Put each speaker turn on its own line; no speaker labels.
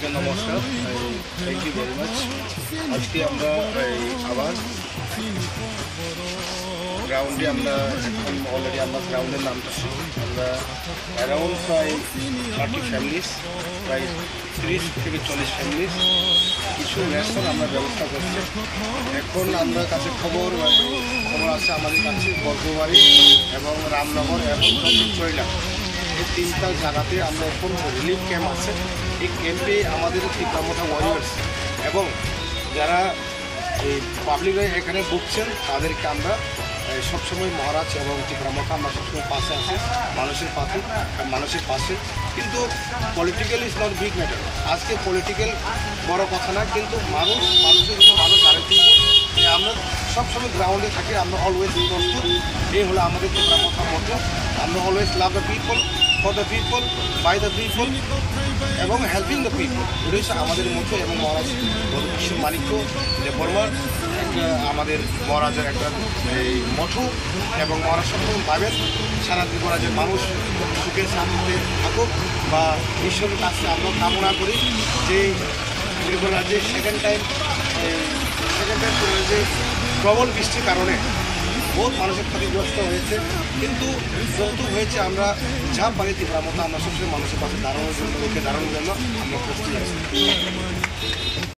সবাইকে নমস্কার। Thank you very much. আজকে আমরা আবার গ্রাউন্ডে আমরা এখন অলরেডি আমরা গ্রাউন্ডের নামতেছি। আমরা অ্যারাউন্ড প্রায় 30 ফ্যামিলিস, প্রায় 30 থেকে 40 ফ্যামিলিস কিছু রেশন আমরা ব্যবস্থা করছি। এখন আমরা কাছে খবর আছে আমাদের কাছে বর্ধমানি এবং রামনগর এবং চৈলা, এই তিনটা জায়গাতে আমরা এখন রিলিফ ক্যাম্প আছে। এই ক্যাম্পে আমাদের তীব্রমথা ওয়ারিয়ার্স এবং যারা এই পাবলিকরা এখানে ভুগছেন তাদেরকে আমরা সবসময় মহারাজ এবং তীব্রমথা আমরা সবসময় পাশে আছে, মানুষের পাশে। কিন্তু political is not big matter. আজকে পলিটিক্যাল বড় কথা না, কিন্তু মানুষের জন্য মানুষ দাঁড়িয়ে যে আমরা সবসময় গ্রাউন্ডে থাকি, আমরা অলওয়েজ প্রস্তুত। এই হলো আমাদের তীব্রমথা মতো। আমরা always love the people, for the people, by the people এবং হেল্পিং দ্য পিপল। এটা হচ্ছে আমাদের মতো। এবং মহারাজ কিশোর মানিক্য বর্মার আমাদের মহারাজের একটা এই মঠু, এবং মহারাজ সবসময় পাবেন সারা মহারাজের মানুষ সুখের শান্তিতে থাকুক বা ঈশ্বরের কাছে আমরা কামনা করি যে রাজ্যে সেকেন্ড টাইম যে প্রবল বৃষ্টির কারণে বহুত মানুষের ক্ষতিগ্রস্ত হয়েছে, কিন্তু যৌতুক হয়েছে। আমরা যা পারি তীব্রমথা আমরা সবসময় মানুষের পাশে দাঁড়ানোর জন্য আমরা প্রস্তুত আছি।